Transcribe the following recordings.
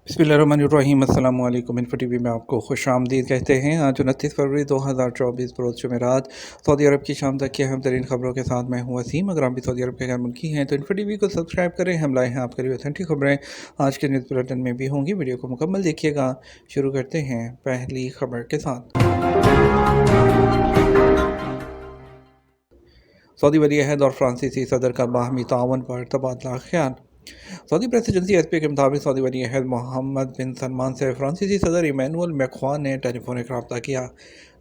बिस्मिल्लाहिर्रहमानिर्रहीम। अस्सलाम वालेकुम। इन्फो टीवी में आपको खुशामदीद कहते हैं। आज 29 फरवरी 2024 बरोज़ जुमेरात सऊदी अरब की शाम तक की अहम तरीन खबरों के साथ मैं हूँ वसीम। अगर आप भी सऊदी अरब के गैर मुल्की हैं तो इन्फो टीवी को सब्सक्राइब करें। हम लाए हैं आपके लिए ऑथेंटिक खबरें आज के न्यूज़ बुलेटिन में भी होंगी। वीडियो को मुकम्मल देखिएगा। शुरू करते हैं पहली खबर के साथ। सऊदी वली अहद और फ्रांसीसी सदर का बाहमी ताउन पर तबादला ख्याल। सऊदी प्रेस एजेंसी एसपी के मुताबिक सऊदी वली अहद मोहम्मद बिन सलमान से फ्रांसीसी सदर इमैनुअल मैक्रों ने टेलीफोनिक रब्ता किया।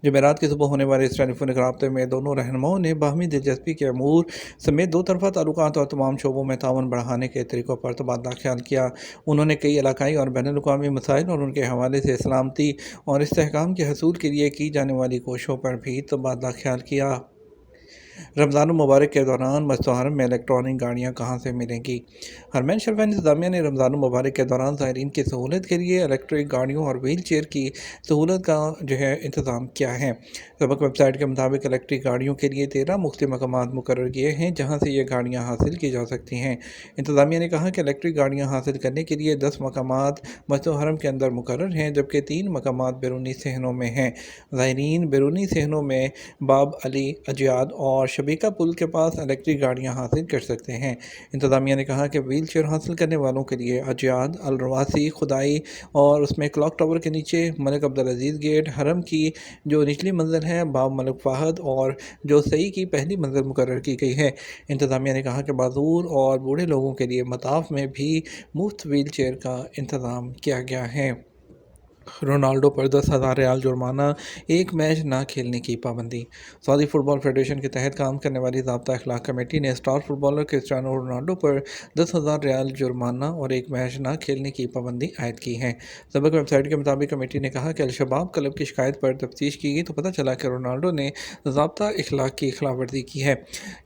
जुमेरात की सुबह होने वाले इस टेलीफोनिक रब्ते में दोनों रहनुमाओं ने बाहमी दिलचस्पी के अमूर समेत दो तरफा ताल्लुकात और तमाम शोबों में ताउन बढ़ाने के तरीक़ों पर तबादला ख्याल किया। उन्होंने कई इलाकाई और बैनुल अक़वामी मसाइल और उनके हवाले से सलामती और इस्तेहकाम के हसूल के लिए की जाने वाली कोशिशों पर भी तबादला ख्याल किया। रमज़ान मुबारक के दौरान मस्जिद में इलेक्ट्रॉनिक गाड़ियाँ कहाँ से मिलेंगी। हरमैन शरीफ इंतज़ामिया ने रमज़ान मुबारक के दौरान ज़ायरीन की सहूलत के लिए इलेक्ट्रिक गाड़ियों और व्हील चेयर की सहूलत का इंतज़ाम किया है। सबक वेबसाइट के मुताबिक इलेक्ट्रिक गाड़ियों के लिए 13 मुख्तलिफ मकामात मुकर्रर किए हैं जहाँ से ये गाड़ियाँ हासिल की जा सकती हैं। इंतज़ामिया ने कहा कि इलेक्ट्रिक गाड़ियाँ हासिल करने के लिए 10 मकामात मस्जिद हरम के अंदर मुकर्रर हैं, जबकि 3 मकामात बैरूनी सहनों में हैं। ज़ायरीन बैरूनी सहनों में बाब अली, अजियाद और शबीका पुल के पास इलेक्ट्रिक गाड़ियां हासिल कर सकते हैं। इंतज़ामिया ने कहा कि व्हील चेयर हासिल करने वालों के लिए अजियाद, अल रवासी, खुदाई और उसमें क्लॉक टावर के नीचे मलिक अब्दुल अजीज़ गेट, हरम की जो निचली मंजिल है बाब मलिक फ़हद और जो सही की पहली मंजिल मुकर्रर की गई है। इंतज़ामिया ने कहा कि बाज़ूर और बूढ़े लोगों के लिए मताफ में भी मुफ्त व्हील चेयर का इंतज़ाम किया गया है। रोनाल्डो पर 10,000 रियाल जुर्माना, एक मैच ना खेलने की पाबंदी। सऊदी फुटबॉल फेडरेशन के तहत काम करने वाली ज़ाब्ता अखलाक कमेटी ने स्टार फुटबॉलर क्रिस्टियानो रोनाल्डो पर 10,000 रियाल जुर्माना और एक मैच ना खेलने की पाबंदी आयद की है। सबक वेबसाइट के मुताबिक कमेटी ने कहा कि अल-शबाब क्लब की शिकायत पर तफ्तीश की गई तो पता चला कि रोनाल्डो ने ज़ाब्ता अखलाक की खिलाफ वर्जी की है।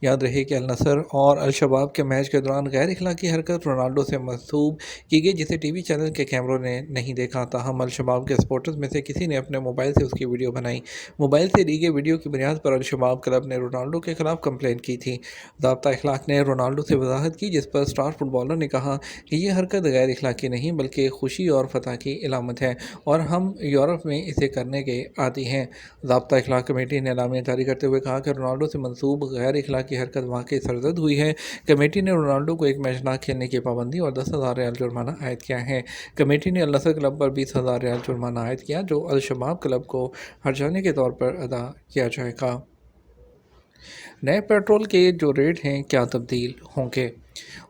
याद रहे कि अल नसर और अल-शबाब के मैच के दौरान गैर अखलाकी हरकत रोनाल्डो से मंसूब की गई, जिसे टीवी चैनल के कैमरों ने नहीं देखा। ताहम अल शबाब के सपोर्टर्स में से किसी ने अपने मोबाइल से उसकी वीडियो बनाई। मोबाइल से ली गई वीडियो की बुनियाद पर अल शबाब क्लब ने रोनाल्डो के खिलाफ कंप्लेंट की थी। ज़ाब्ता अखलाक ने रोनाल्डो से वजाहत की, जिस पर स्टार फुटबॉलर ने कहा कि यह हरकत गैर अखलाकी नहीं बल्कि खुशी और फतह की इलामत है और हम यूरोप में इसे करने के आदी हैं। ज़ाब्ता अखलाक कमेटी ने एलामिया जारी करते हुए कहा कि रोनाल्डो से मंसूब गैर अखलाकी हरकत वाकई सरजद हुई है। कमेटी ने रोनाल्डो को एक मैच ना खेलने की पाबंदी और 10,000 रियाल जुर्माना आयद किया है। कमेटी ने अल नसर क्लब पर 20,000 रियाल जुर्माना आयद किया, जो अल शबाब क्लब को हर्जाने के तौर पर अदा किया जाएगा। नए पेट्रोल के जो रेट हैं क्या तब्दील होंगे।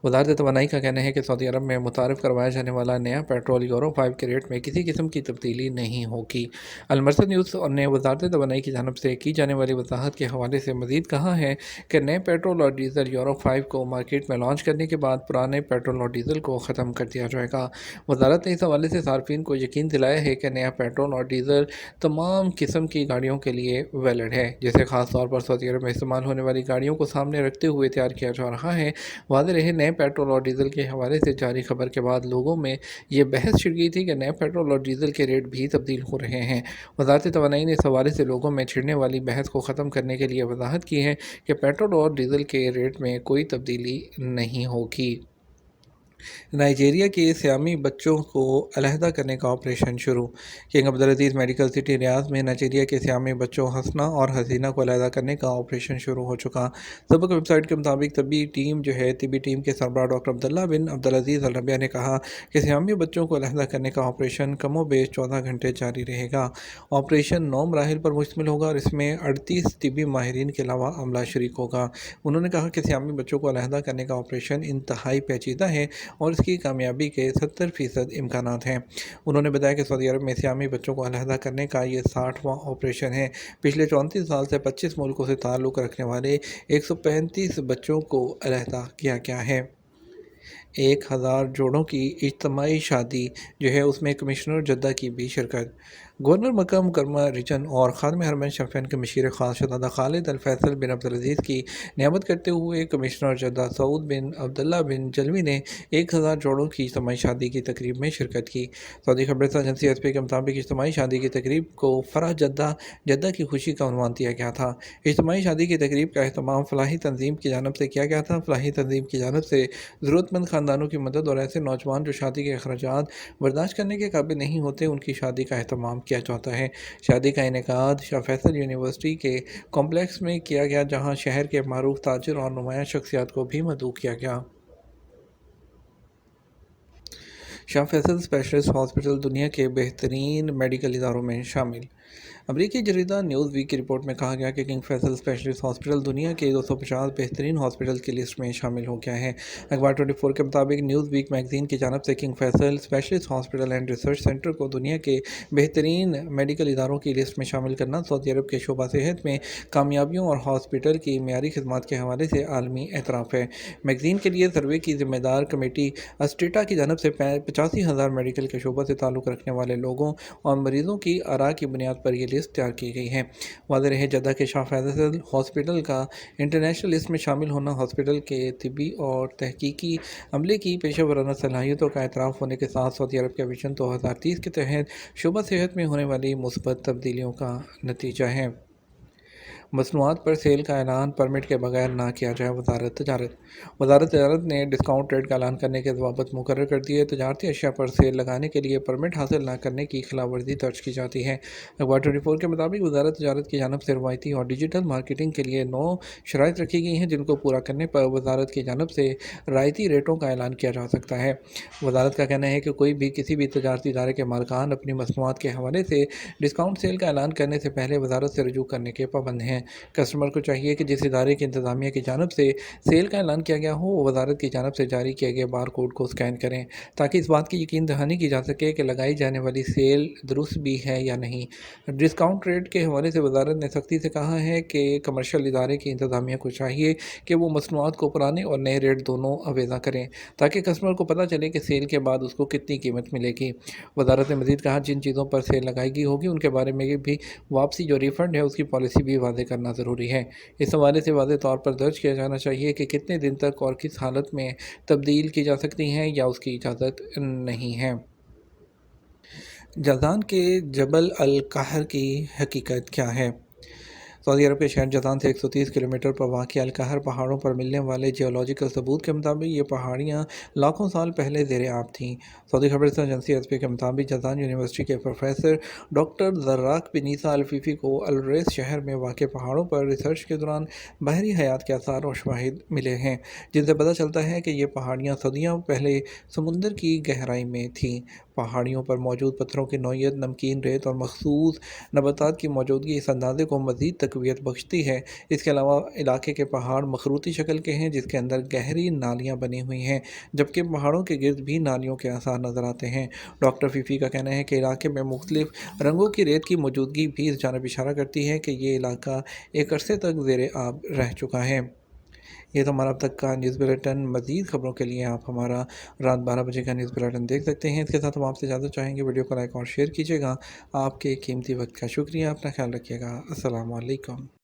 वज़ारत तवानाई का कहना है कि सऊदी अरब में मुतारिफ़ करवाया जाने वाला नया पेट्रोल यूरो 5 के रेट में किसी किस्म की तब्दीली नहीं होगी। अलमरसद न्यूज़ ने वज़ारत तवानाई की जानिब से की जाने वाली वजाहत के हवाले से मज़ीद कहा है कि नए पेट्रोल और डीज़ल यूरो 5 को मार्केट में लॉन्च करने के बाद पुराने पेट्रोल और डीज़ल को ख़त्म कर दिया जाएगा। वज़ारत ने इस हवाले से सार्फिन को यकीन दिलाया है कि नया पेट्रोल और डीज़ल तमाम किस्म की गाड़ियों के लिए वैलिड है, जिसे ख़ास तौर पर सऊदी अरब में इस्तेमाल होने वाली गाड़ियों को सामने रखते हुए तैयार किया जा रहा है। वाज़ेह रहे, नए पेट्रोल और डीज़ल के हवाले से जारी खबर के बाद लोगों में ये बहस छिड़ गई थी कि नए पेट्रोल और डीज़ल के रेट भी तब्दील हो रहे हैं। वज़ारत तवानाई ने इस हवाले से लोगों में छिड़ने वाली बहस को ख़त्म करने के लिए वजाहत की है कि पेट्रोल और डीज़ल के रेट में कोई तब्दीली नहीं होगी। नाइजीरिया के सियामी बच्चों को अलहदा करने का ऑपरेशन शुरू। किंग अब्दुल अजीज़ मेडिकल सिटी रियाद में नाइजीरिया के सियामी बच्चों हसना और हसीना को अलहदा करने का ऑपरेशन शुरू हो चुका। सबक वेबसाइट के मुताबिक तबी टीम के सरबराह डॉक्टर अब्दुल्ला बिन अब्दुल अजीज़ अल रबिया ने कहा कि सियामी बच्चों को अलहदा करने का ऑपरेशन कमोबेश 14 घंटे जारी रहेगा। ऑपरेशन 9 मराहिल पर मुश्तमिल होगा और इसमें 38 तिबी माहिरीन के अलावा अमला शरीक होगा। उन्होंने कहा कि सियामी बच्चों को अलहदा करने का ऑपरेशन इंतहाई पेचीदा है और इसकी कामयाबी के 70% इम्कानात हैं। उन्होंने बताया कि सऊदी अरब में सियामी बच्चों को अलहदा करने का ये 60वां ऑपरेशन है। पिछले 34 साल से 25 मुल्कों से ताल्लुक़ रखने वाले 135 बच्चों को अलहदा किया गया है। 1000 जोड़ों की इज्तमाई शादी उसमें कमिश्नर जद्दा की भी शिरकत। گورنر مکہ مکرمہ ریجن اور خادم حرمین شرفین کے مشیر خاص شہزادہ خالد الفیصل بن عبدالعزیز کی نعمت کرتے ہوئے کمشنر جدہ سعود بن عبداللہ بن جلوی نے 1000 جوڑوں کی اجتماعی شادی کی تقریب میں شرکت کی۔ سعودی خبررساں ایجنسی ایس پی کے مطابق اجتماعی شادی کی تقریب کو فرح جدہ کی خوشی کا عنوان دیا گیا تھا۔ اجتماعی شادی کی تقریب کا اہتمام فلاحی تنظیم کی جانب سے کیا گیا تھا۔ فلاحی تنظیم کی جانب سے ضرورت مند خاندانوں کی مدد اور ایسے نوجوان جو شادی کے اخراجات برداشت کرنے کے قابل نہیں ہوتے ان کی شادی کا اہتمام کیا جاتا ہے۔ شادی کا انعقاد شاہ فیصل یونیورسٹی کے کمپلیکس میں کیا گیا جہاں شہر کے معروف تاجر اور نمایاں شخصیات کو بھی مدعو کیا گیا۔ شاہ فیصل اسپیشلسٹ ہاسپٹل دنیا کے بہترین میڈیکل اداروں میں شامل۔ امریکی جریدہ نیوز ویک کی رپورٹ میں کہا گیا کہ کنگ فیصل اسپیشلسٹ ہاسپٹل دنیا کے 250 بہترین ہاسپٹل کی لسٹ میں شامل ہو گیا ہے۔ اخبار 24 کے مطابق نیوز ویک میگزین کی جانب سے king Faisal specialist hospital and research centre کو دنیا کے بہترین میڈیکل اداروں کی لسٹ میں شامل کرنا سعودی عرب کے شعبہ صحت میں کامیابیوں اور ہاسپٹل کی معیاری خدمات کے حوالے سے عالمی اعتراف ہے۔ میگزین کے لیے سروے کی ذمہ دار کمیٹی اسٹیٹا کی جانب سے 85,000 میڈیکل کے شعبہ سے تعلق رکھنے والے لوگوں اور مریضوں کی آراء کی بنیاد پر یہ لسٹ تیار کی گئی ہے۔ واضح رہے جدہ کے شاہ فیصل ہاسپٹل کا انٹرنیشنل لسٹ میں شامل ہونا ہاسپٹل کے طبی اور تحقیقی عملے کی پیشہ ورانہ صلاحیتوں کا اعتراف ہونے کے ساتھ سعودی عرب کے وژن 2030 کے تحت شعبہ صحت میں ہونے والی مثبت تبدیلیوں کا نتیجہ ہے۔ مصنوعات پر سیل کا اعلان پرمٹ کے بغیر نہ کیا جائے۔ وزارت تجارت نے ڈسکاؤنٹ ریٹ کا اعلان کرنے کے ضوابط مقرر کر دیے۔ تجارتی اشیاء پر سیل لگانے کے لیے پرمٹ حاصل نہ کرنے کی خلاف ورزی درج کی جاتی ہے۔ اخبار 24 کے مطابق وزارت تجارت کی جانب سے روایتی اور ڈیجیٹل مارکیٹنگ کے لیے 9 شرائط رکھی گئی ہیں جن کو پورا کرنے پر وزارت کی جانب سے رعایتی ریٹوں کا اعلان کیا جا سکتا ہے۔ وزارت کا کہنا ہے کہ کوئی بھی کسی بھی تجارتی ادارے کے مالکان اپنی مصنوعات کے حوالے سے ڈسکاؤنٹ سیل کا اعلان کرنے سے پہلے وزارت سے رجوع کرنے کے پابند ہیں۔ کسٹمر کو چاہیے کہ جس ادارے کی انتظامیہ کی جانب سے سیل کا اعلان کیا گیا ہو وہ وزارت کی جانب سے جاری کیے گئے بار کوڈ کو اسکین کریں تاکہ اس بات کی یقین دہانی کی جا سکے کہ لگائی جانے والی سیل درست بھی ہے یا نہیں۔ ڈسکاؤنٹ ریٹ کے حوالے سے وزارت نے سختی سے کہا ہے کہ کمرشل ادارے کی انتظامیہ کو چاہیے کہ وہ مصنوعات کو پرانے اور نئے ریٹ دونوں آویزاں کریں تاکہ کسٹمر کو پتہ چلے کہ سیل کے بعد اس کو کتنی قیمت ملے گی۔ وزارت نے مزید کہا جن چیزوں پر سیل لگائی گئی ہوگی ان کے بارے میں بھی واپسی جو ریفنڈ ہے اس کی پالیسی بھی واضح کرنا ضروری ہے۔ اس حوالے سے واضح طور پر درج کیا جانا چاہیے کہ کتنے دن تک اور کس حالت میں تبدیل کی جا سکتی ہیں یا اس کی اجازت نہیں ہے۔ جازان کے جبل القہر کی حقیقت کیا ہے؟ سعودی عرب کے شہر جازان سے 130 کلومیٹر پر واقع القہر پہاڑوں پر ملنے والے جیولوجیکل ثبوت کے مطابق یہ پہاڑیاں لاکھوں سال پہلے زیر آب تھیں۔ سعودی خبررساں ایجنسی ایس پی کے مطابق جازان یونیورسٹی کے پروفیسر ڈاکٹر زراق بن عیسیٰ الفیفی کو الریس شہر میں واقع پہاڑوں پر ریسرچ کے دوران بحری حیات کے آثار اور شواہد ملے ہیں جن سے پتہ چلتا ہے کہ یہ پہاڑیاں صدیوں پہلے سمندر کی گہرائی میں تھیں۔ پہاڑیوں پر موجود پتھروں کی نوعیت، نمکین ریت اور مخصوص نباتات کی موجودگی اس اندازے کو مزید تقویت بخشتی ہے۔ اس کے علاوہ علاقے کے پہاڑ مخروطی شکل کے ہیں جس کے اندر گہری نالیاں بنی ہوئی ہیں جبکہ پہاڑوں کے گرد بھی نالیوں کے آثار نظر آتے ہیں۔ ڈاکٹر فیفی کا کہنا ہے کہ علاقے میں مختلف رنگوں کی ریت کی موجودگی بھی اس جانب اشارہ کرتی ہے کہ یہ علاقہ ایک عرصے تک زیر آب رہ چکا ہے۔ یہ تو ہمارا اب تک کا نیوز بلیٹن۔ مزید خبروں کے لیے آپ ہمارا رات 12 بجے کا نیوز بلیٹن دیکھ سکتے ہیں۔ اس کے ساتھ ہم آپ سے اجازت چاہیں گے، ویڈیو کو لائک اور شیئر کیجیے گا۔ آپ کے قیمتی وقت کا شکریہ، اپنا خیال رکھیے گا۔ السلام علیکم۔